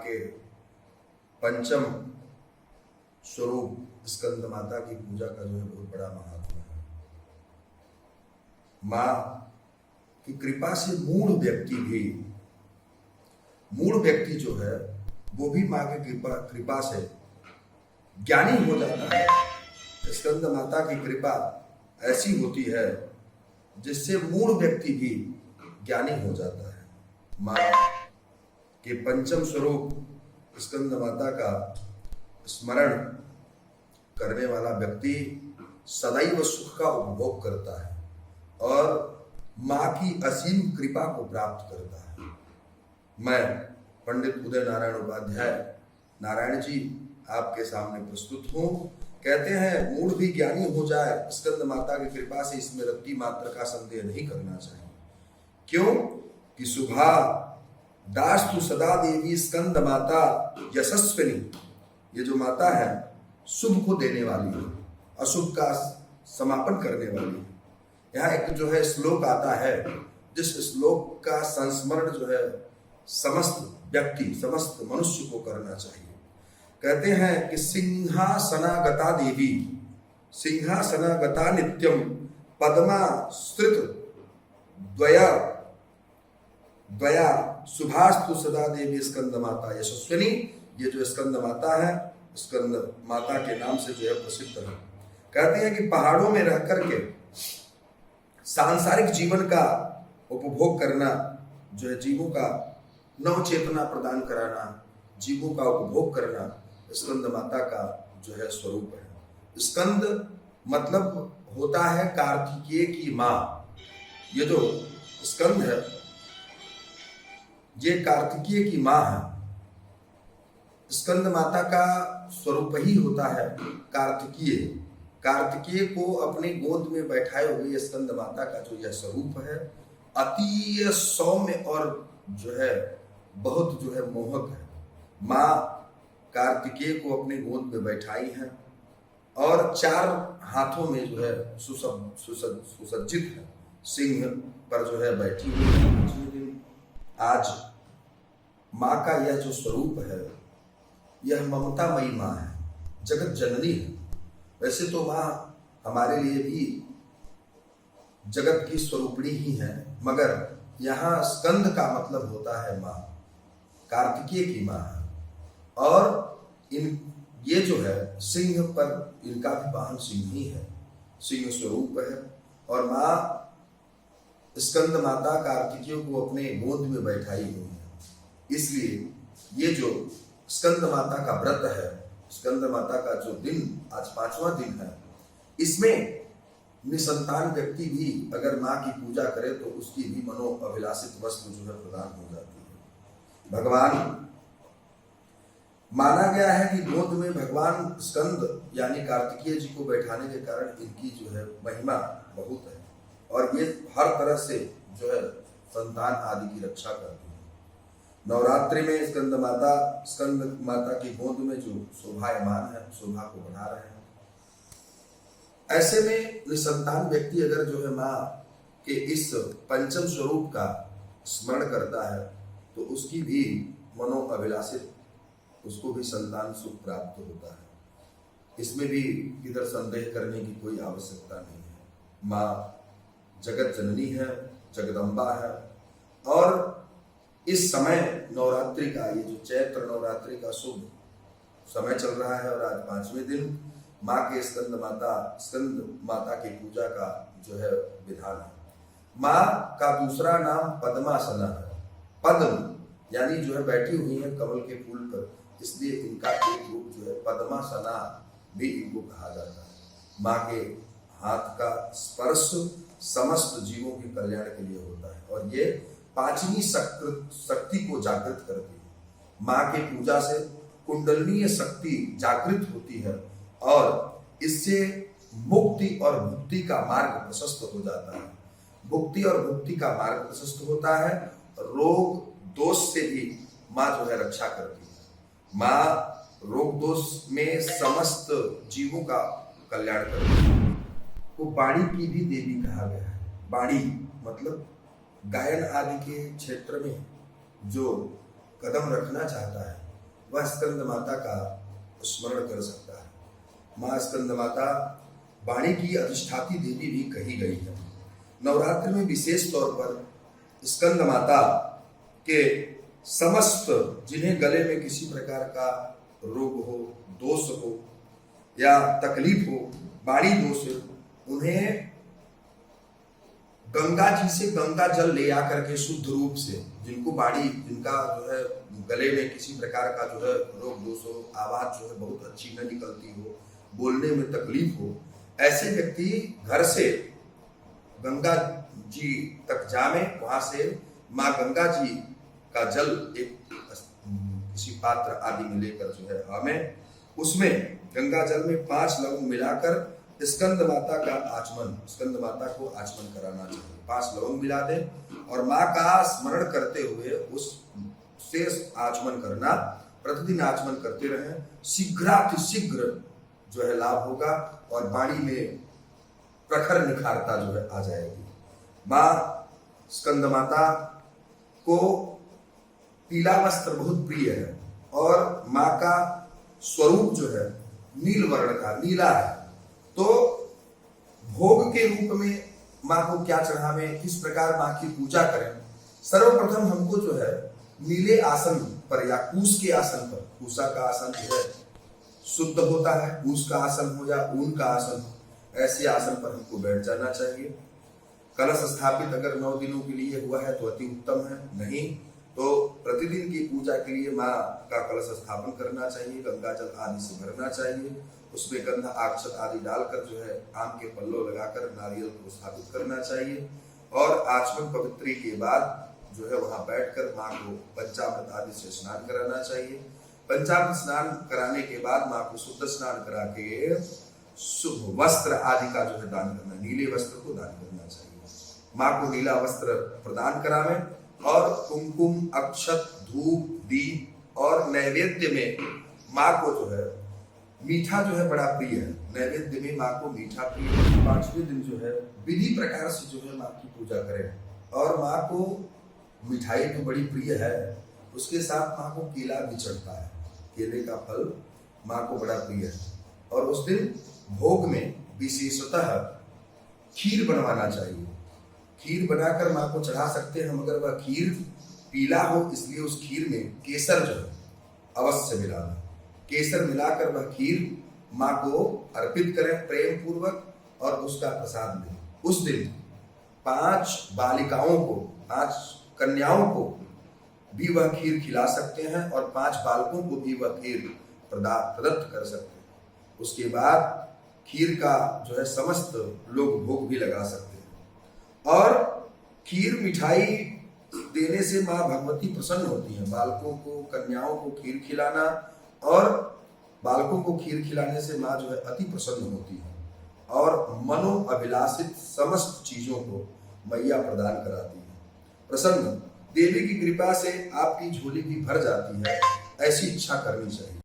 के पंचम स्वरूप स्कंद माता की पूजा का जो है बहुत बड़ा महत्व है। माँ की कृपा से मूढ़ व्यक्ति जो है वो भी माँ की कृपा से ज्ञानी हो जाता है। स्कंद माता की कृपा ऐसी होती है जिससे मूढ़ व्यक्ति भी ज्ञानी हो जाता है। माँ के पंचम स्वरूप स्कंद माता का स्मरण करने वाला व्यक्ति सदैव सुख का उपभोग करता है और माँ की असीम कृपा को प्राप्त करता है। मैं पंडित उदय नारायण उपाध्याय नारायण जी आपके सामने प्रस्तुत हूँ। कहते हैं मूढ़ भी ज्ञानी हो जाए स्कंद माता की कृपा से, इसमें रत्ती मात्र का संदेह नहीं करना चाहिए। क्यों कि शुभा दास्तु सदा देवी स्कंद माता यशस्विनी, ये जो माता है शुभ को देने वाली है, अशुभ का समापन करने वाली है। यहाँ एक जो है श्लोक आता है, जिस श्लोक का संस्मरण जो है समस्त व्यक्ति समस्त मनुष्य को करना चाहिए। कहते हैं कि सिंहासनागता देवी सिंहासनागता नित्यम पद्मा स्त्रित द्वया शुभास्तु सदा देवी स्कंद माता यशस्विनी। ये जो स्कंद माता है स्कंद माता के नाम से जो है प्रसिद्ध है। कहते हैं कि पहाड़ों में रह करके सांसारिक जीवन का उपभोग करना जो है, जीवों का नव चेतना प्रदान कराना, जीवों का उपभोग करना स्कंद माता का जो है स्वरूप है। स्कंद मतलब होता है कार्तिकेय की माँ। ये जो स्कंद है ये कार्तिकेय की माँ है। स्कंद माता का स्वरूप ही होता है कार्तिकेय। कार्तिकेय को अपने गोद में बैठाए हुए स्कंद माता का जो यह स्वरूप है अति सौम्य और जो है बहुत जो है मोहक है। माँ कार्तिकेय को अपने गोद में बैठाई है और चार हाथों में जो है सुसज्जित है, सिंह पर जो है बैठी हुई है। आज माँ का यह जो स्वरूप है यह ममतामयी माँ है, जगत जननी है। वैसे तो माँ हमारे लिए भी जगत की स्वरूपणी ही है, मगर यहाँ स्कंद का मतलब होता है माँ, कार्तिकेय की माँ है। और ये जो है सिंह पर इनका भी वाहन सिंह ही है, सिंह स्वरूप है। और माँ स्कंद माता कार्तिकेय को अपने गोद में बैठाई हुई है। इसलिए ये जो स्कंद माता का व्रत है, स्कंद माता का जो दिन आज 5वां दिन है, इसमें निसंतान व्यक्ति भी अगर माँ की पूजा करे तो उसकी भी मनोअभिलाषित वस्तु जो है प्रदान हो जाती है। भगवान माना गया है कि गोद में भगवान स्कंद यानी कार्तिकेय जी को बैठाने के कारण इनकी जो है महिमा बहुत है और ये हर तरह से जो है संतान आदि की रक्षा करती है। नवरात्रि में स्कंद माता की गोद में जो शोभायमान है, शोभा को बढ़ा रहे हैं। ऐसे में निसंतान व्यक्ति अगर जो है माँ के इस पंचम स्वरूप का स्मरण करता है तो उसकी भी मनोअभिलाषित उसको भी संतान सुख प्राप्त होता है। इसमें भी इधर संदेह करने की कोई आवश्यकता नहीं है। माँ जगत जननी है, जगदम्बा है। और इस समय नवरात्रि का ये जो चैत्र नवरात्रि का शुभ समय चल रहा है और आज 5वें दिन माँ के स्कंद माता की पूजा का जो है विधान है। माँ का दूसरा नाम पद्मासना है। पद्म यानी जो है बैठी हुई है कमल के फूल पर, इसलिए इनका एक रूप जो है पद्मासना भी इनको कहा जाता है। माँ के हाथ का स्पर्श समस्त जीवों के कल्याण के लिए होता है और ये 5वीं शक्ति को जागृत करती है। माँ के पूजा से कुंडलिनी शक्ति जागृत होती है और इससे मुक्ति और मुक्ति का मार्ग प्रशस्त हो जाता है। मुक्ति और मुक्ति का मार्ग प्रशस्त होता है। रोग दोष से भी माँ जो है रक्षा करती है। माँ रोग दोष में समस्त जीवों का कल्याण करती है। को वाणी की भी देवी कहा गया है। वाणी मतलब गायन आदि के क्षेत्र में जो कदम रखना चाहता है वह स्कंद माता का स्मरण कर सकता है। माँ स्कंद माता वाणी की अधिष्ठाती देवी भी कही गई है। नवरात्र में विशेष तौर पर स्कंद माता के समस्त, जिन्हें गले में किसी प्रकार का रोग हो, दोष हो या तकलीफ हो, वाणी दोष हो, उन्हें गंगा जी से गंगा जल ले आकर के शुद्ध रूप से, जिनको वाणी, जिनका जो है गले में किसी प्रकार का जो है रोग दोष हो, आवाज जो है बहुत अच्छी न निकलती हो, बोलने में तकलीफ हो, ऐसे व्यक्ति घर से गंगा जी तक जावे, वहां से माँ गंगा जी का जल एक किसी पात्र आदि में लेकर जो है हमें उसमें गंगा जल में 5 लवंग मिलाकर स्कंद माता का आचमन, स्कंद माता को आचमन कराना चाहिए। 5 लवंग मिला दे और माँ का स्मरण करते हुए उस से आचमन करना, प्रतिदिन आचमन करते रहें। शीघ्रातिशीघ्र जो है लाभ होगा और वाणी में प्रखर निखारता जो है आ जाएगी। माँ स्कंद माता को पीला वस्त्र बहुत प्रिय है और माँ का स्वरूप जो है नील वर्ण का, नीला है। तो भोग के रूप में माँ को क्या चढ़ावे, किस प्रकार माँ की पूजा करें, सर्वप्रथम हमको जो है नीले आसन पर या कूस के आसन पर, कूसा का आसन जो है शुद्ध होता है, कूस का आसन हो या ऊन का आसन हो, ऐसे आसन पर हमको बैठ जाना चाहिए। कलश स्थापित अगर 9 दिनों के लिए हुआ है तो अति उत्तम है, नहीं तो प्रतिदिन की पूजा के लिए माँ का कलश स्थापन करना चाहिए, गंगा जल आदि से भरना चाहिए, उसमें गंधा अक्षत आदि डालकर जो है आम के पल्लो लगाकर नारियल को स्थापित करना चाहिए और आचमन पवित्री के बाद जो है वहां बैठकर माँ को पंचामृत आदि से स्नान कराना चाहिए। पंचामृत स्नान कराने के बाद माँ को शुद्ध स्नान करा के शुभ वस्त्र आदि का जो है दान करना, नीले वस्त्र को दान करना चाहिए। माँ को नीला वस्त्र प्रदान करावे और कुमकुम, अक्षत, धूप, दीप और नैवेद्य में माँ को जो है मीठा जो है बड़ा प्रिय है, नैवेद्य में माँ को मीठा प्रिय है। 5वें दिन जो है विधि प्रकार से जो है माँ की पूजा करें और माँ को मिठाई तो बड़ी प्रिय है, उसके साथ माँ को केला भी चढ़ता है, केले का फल माँ को बड़ा प्रिय है। और उस दिन भोग में विशेषतः खीर बनवाना चाहिए। खीर बनाकर माँ को चढ़ा सकते हैं हम, अगर वह खीर पीला हो इसलिए उस खीर में केसर जो है अवश्य मिलाना, केसर मिलाकर वह खीर माँ को अर्पित करें प्रेम पूर्वक और उसका प्रसाद लें। उस दिन 5 बालिकाओं को, 5 कन्याओं को भी वह खीर खिला सकते हैं और 5 बालकों को भी वह खीर प्रदत्त कर सकते हैं। उसके बाद खीर का जो है समस्त लोग भोग भी लगा सकते हैं और खीर मिठाई देने से माँ भगवती प्रसन्न होती है। बालकों को, कन्याओं को खीर खिलाना और बालकों को खीर खिलाने से माँ जो है अति प्रसन्न होती है और मनो अभिलाषित समस्त चीजों को मैया प्रदान कराती है। प्रसन्न देवी की कृपा से आपकी झोली भी भर जाती है, ऐसी इच्छा करनी चाहिए।